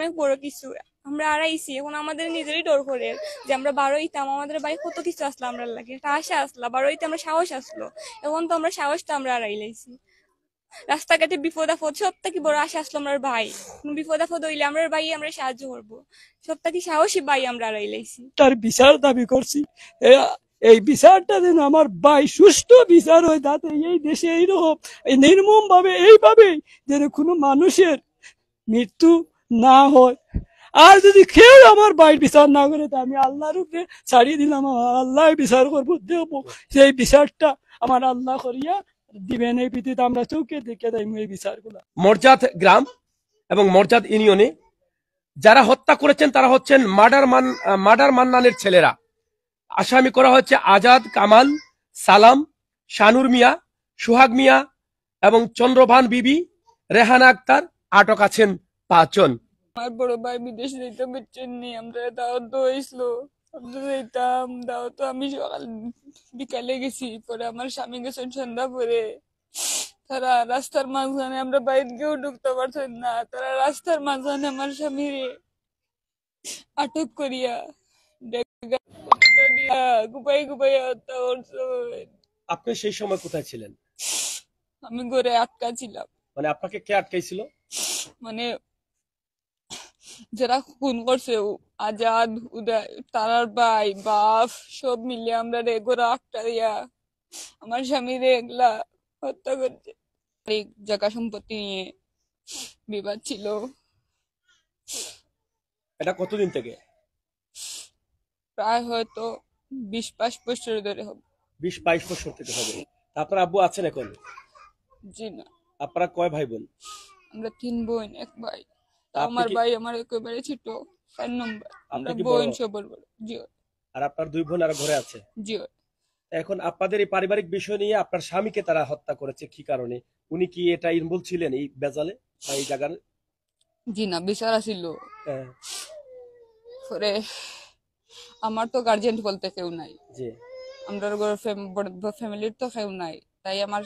অনেক বড় কিছু। আমরা আড়াইছি, এখন আমাদের নিজেরই ডর করে যে আমরা বারোইতাম, আমাদের বাড়ি কত কিছু আসলো, আমরা লাগে একটা আশা আসলো, বারোইতে আমরা সাহস আসলো। এখন তো আমরা সাহসটা আমরা আড়াই লাইছি। রাস্তাঘাটে বিপদ আপদ সব থেকে বড় আশা আসলো আমার ভাই। বিপদ আপদ হইলে আমরা ভাই আমরা সাহায্য করবো, সব থেকে সাহসী ভাই আমরা আড়াই লাইছি। তার বিচার দাবি করছি, এই বিচারটা যেন আমার ভাই সুস্থ বিচার হয়, যাতে এই দেশে এইরকম নির্মম ভাবে এইভাবে যেন কোনো মানুষের মৃত্যু না হয়। আর যদি কেউ আমার ভাই বিচার না করে, তা আমি আল্লাহর উপরে ছাড়িয়ে দিলাম, আমার আল্লাহ বিচার করবো, দেখবো সেই বিচারটা আমার আল্লাহ করিয়া দিবেন। এই পৃথিবীতে আমরা চৌকে দেখে দেয় এই বিচারগুলো। মরজাদ গ্রাম এবং মরজাদ ইউনিয়নে যারা হত্যা করেছেন তারা হচ্ছেন মার্ডার মান্নানের ছেলেরা। আসামি করা হচ্ছে আজাদ, কামাল, সালাম, শানুর মিয়া, সোহাগ মিয়া এবং চন্দ্রভান বিবি, রেহানা আক্তার। আটক আছেন 5 জন। আমার বড় ভাই বিদেশে যেতে পারছেন নি, আমরা দাওয়াত হয়েছিল, আমরা যেতাম দাওয়াত। আমি সকাল বিকালে গেছি, পরে আমার স্বামী গেছেন সন্ধ্যা পরে। তারা রাস্তার মাঝখানে, আমরা বাইরে গিয়েও ঢুকতে পারছেন না, তারা রাস্তার মাঝখানে আমার স্বামী আটক করিয়া গুপাই গুপাই হত্যা করছে। আপনি সেই সময় কোথায় ছিলেন? আমি ঘরে আটকা ছিলাম। মানে আপনাকে কে আটকাইছিল? মানে যারা খুন করছে আজাদ, উদয়, তারার ভাই বাপ সব মিলে আমরা ঘরে আটকা দিয়া আমার স্বামী এগুলা হত্যা করছে। জায়গা সম্পত্তি নিয়ে বিবাদ ছিল। এটা কতদিন থেকে? প্রায় হয়তো 20-22 বছর ধরে হবে। 20-22 বছর থেকে হবে। আপনার আব্বু আছেন এখন? জি না। আপনারা কয় ভাই বোন? আমরা 3 বোন 1 ভাই। আমার ভাই আমার একেবারে ছোট, 4 নম্বর। আমরা বোন সবার বড়। জি। আর আপনার 2 বোন আর ঘরে আছে? জি। এখন আপনাদের এই পারিবারিক বিষয় নিয়ে আপনার স্বামীকে তারা হত্যা করেছে কি কারণে? উনি কি এটা ইনভলভ ছিলেন এই বেজালে বা এই জায়গার? জি না, বিচার ছিল। পরে আমার তো গার্জিয়ান বলতে কেউ নাই। জি। আমরা ফ্যামিলির তো কেউ নাই, তাই আমার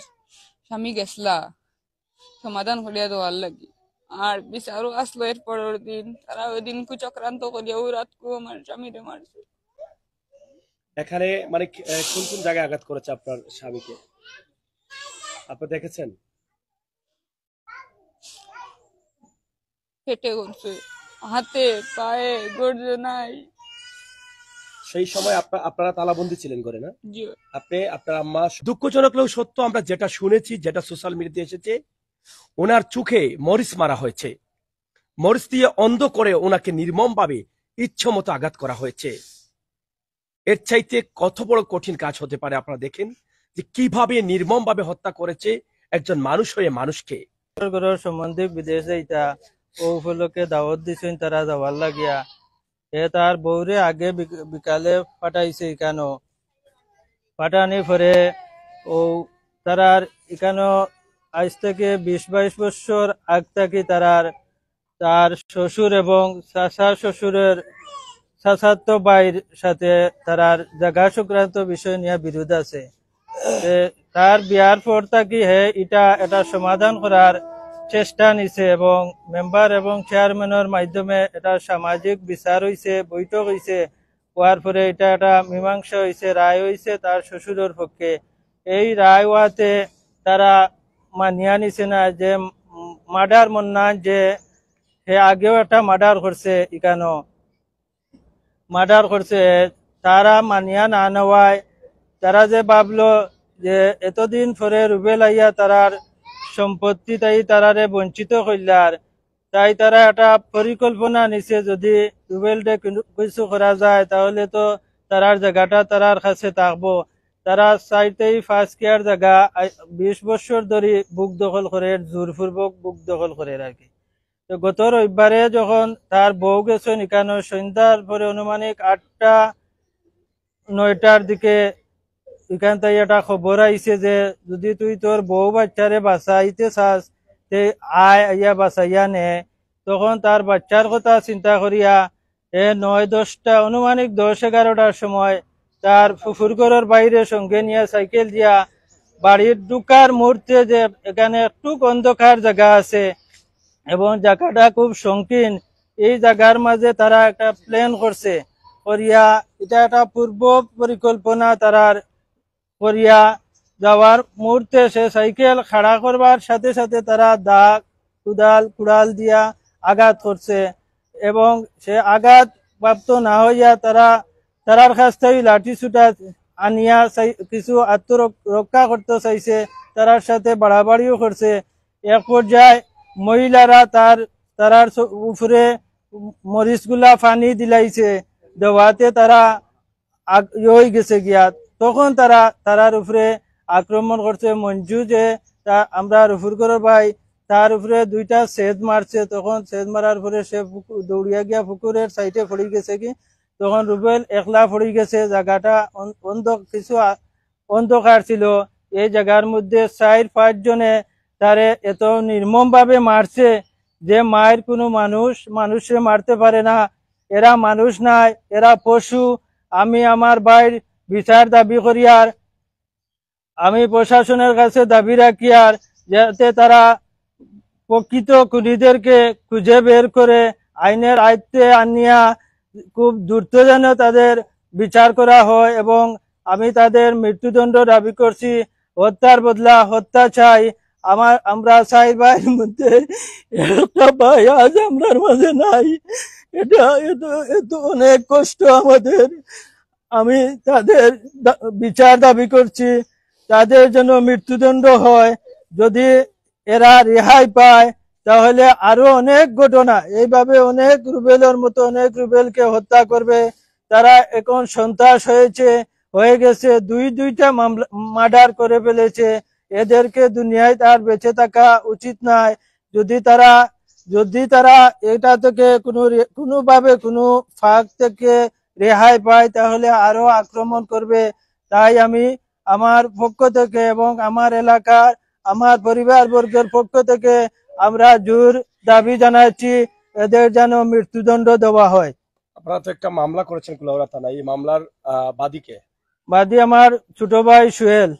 স্বামী গেছলা সমাধান করিয়া দেওয়ার লাগি। আর বিচারও আসলো এর পরের দিন। তারা ওই দিন চক্রান্ত করিয়া ওই রাতকু আমার স্বামীরে মারছে। এখানে মানে কোন কোন জায়গায় আঘাত করেছে আপনার স্বামীকে আপনি দেখেছেন? পেটে করছে, হাতে, পায়ে, গর্জনায়। সেই সময় আপনারা তালাবন্দি ছিলেন ঘরে, না? জি। আপনি আপনার আম্মা। দুঃখজনক হলেও সত্য, আমরা যেটা শুনেছি, যেটা সোশ্যাল মিডিয়াতে এসেছে, ওনার চোখে মরিচ মারা হয়েছে, মরিচ দিয়ে অন্ধ করে ওনাকে নির্মম ভাবে ইচ্ছে মতো আঘাত করা হয়েছে। এর চাইতে কত বড় কঠিন কাজ হতে পারে? আপনারা দেখেন যে কিভাবে নির্মম ভাবে হত্যা করেছে একজন মানুষ হয়ে মানুষকে। সম্বন্ধে বিদেশে এটা ও উপলক্ষে দাওয়াত দিছেন তারা যাওয়ার লাগিয়া। তার বউরে আগে বিকালে পাঠাইছে এখানো, পাঠানি পরে ও তারার এখানো আজ থেকে 20-22 বছর আগ থেকে তার শ্বশুর এবং চাচা শ্বশুরের চাচাতো ভাইয়ের সাথে তারার জায়গা সংক্রান্ত বিষয় নিয়ে বিরোধ আছে। তার বিয়ার পর থাকি এটা সমাধান করার চেষ্টা নিছে এবং মেম্বার এবং চেয়ারম্যানের মাধ্যমে এটা সামাজিক বিচার হয়েছে, বৈঠক হয়েছে। হওয়ার পরে এটা একটা মীমাংসা হয়েছে, রায় হয়েছে তার শ্বশুরের পক্ষে। এই রায় হওয়াতে তারা মানিয়া নিছে না যে মার্ডার মন্নান যে আগেও একটা মার্ডার করছে, এখানো মার্ডার করছে, তারা মানিয়া না নেওয়ায় তারা যে ভাবলো যে এতদিন পরে রুবেল আইয়া তারার সম্পত্তি তাই তারারে বঞ্চিত করলার, তাই তারা একটা পরিকল্পনা নিছে যদি রুবেলকে কিছু করা যায় তাহলে তো তারার জায়গাটা তারার কাছে থাকবো। তারা চাইতেই ফার্স্ট কেয়ার জায়গা 20 বছর ধরে বুক দখল করে, জোরপূর্বক বুক দখল করে আর কি। তো গত রবিবারে যখন তার বউ গেছেন এখানে সন্ধ্যার পরে আনুমানিক 8টা-9টার দিকে এখান থেকে একটা খবর আইছে যে যদি তুই তোর বউ বাচ্চারে বাঁচাইতে চাস তে আইয়া বাঁচাইয়া নে। তখন তার বাচ্চার কথা চিন্তা করিয়া 9-10টা আনুমানিক 10-11টার সময় তার ফুফুরঘরের বাইরে সঙ্গে নিয়ে সাইকেল দিয়া বাড়ির ঢুকার মুহূর্তে যে এখানে একটু অন্ধকার জায়গা আছে এবং জায়গাটা খুব সংকীর্ণ, এই জায়গার মাঝে তারা একটা প্ল্যান করছে করিয়া, এটা একটা পূর্ব পরিকল্পনা তারার করিয়া যাওয়ার মুহূর্তে সে সাইকেল খাড়া করবার সাথে সাথে তারা দা কুড়াল দিয়া আঘাত করছে এবং সে আঘাত প্রাপ্ত না হইয়া তারার কাছ থেকে লাঠি ছুটা আনিয়া কিছু আত্মরক্ষা করতে চাইছে, তারার সাথে বাড়াবাড়িও করছে। এক পর্যায়ে মহিলারা তারার উপরে মরিচগুলা পানি দিলাইছে, দেওয়াতে তারা হয়ে গেছে গিয়া। তখন তারার উপরে আক্রমণ করছে। মঞ্জু যে আমরা রফুর করে ভাই, তার উপরে দুইটা সেদ মারছে। তখন সেদ মারার পরে সে দৌড়িয়া গিয়া পুকুরের সাইডে পড়ে গেছে কি, তখন রুবেল একলা পড়ে গেছে। জায়গাটা কিছু অন্ধকার ছিল। এই জায়গার মধ্যে 4-5 জনে তারে এত নির্মম ভাবে মারছে যে মায়ের কোনো মানুষে মারতে পারে না। এরা মানুষ নাই, এরা পশু। আমি আমার ভাইয়ের বিচার দাবি করি, আর আমি প্রশাসনের কাছে দাবি রাখি, আর যাতে তারা প্রকৃত খুনিদেরকে খুঁজে বের করে আইনের আয়ত্তে আনিয়া খুব দ্রুত যেন তাদের বিচার করা হয়। এবং আমি তাদের মৃত্যুদণ্ড দাবি করছি। হত্যার বদলা হত্যা চাই। আমরা 4 ভাইয়ের মধ্যে একটা ভাই আজ আমরার মাঝে নাই। এটা অনেক কষ্ট আমাদের। আমি তাদের বিচার দাবি করছি, তাদের জন্য মৃত্যুদণ্ড হয়। যদি এরা রেহাই পায় তাহলে আরো অনেক ঘটনা এইভাবে অনেক রুবেলের মতো অনেক রুবেলকে হত্যা করবে। তারা এখন সন্ত্রাস হয়ে গেছে, দুইটা মার্ডার করে ফেলেছে। এদেরকে দুনিয়ায় তার বেঁচে থাকা উচিত নয়। যদি তারা এটা থেকে কোনোভাবে কোনো ফাঁক থেকে রেহাই পায় তাহলে আরো আক্রমণ করবে। তাই আমি আমার পক্ষ থেকে এবং আমার এলাকার আমার পরিবার বর্গের পক্ষ থেকে আমরা জোর দাবি জানাচ্ছি, এদের যেন মৃত্যুদণ্ড দেওয়া হয়। আপনারা তো একটা মামলা করেছেন কুলাউড়া থানায়, এই মামলার বাদীকে? বাদী আমার ছোট ভাই সোহেল।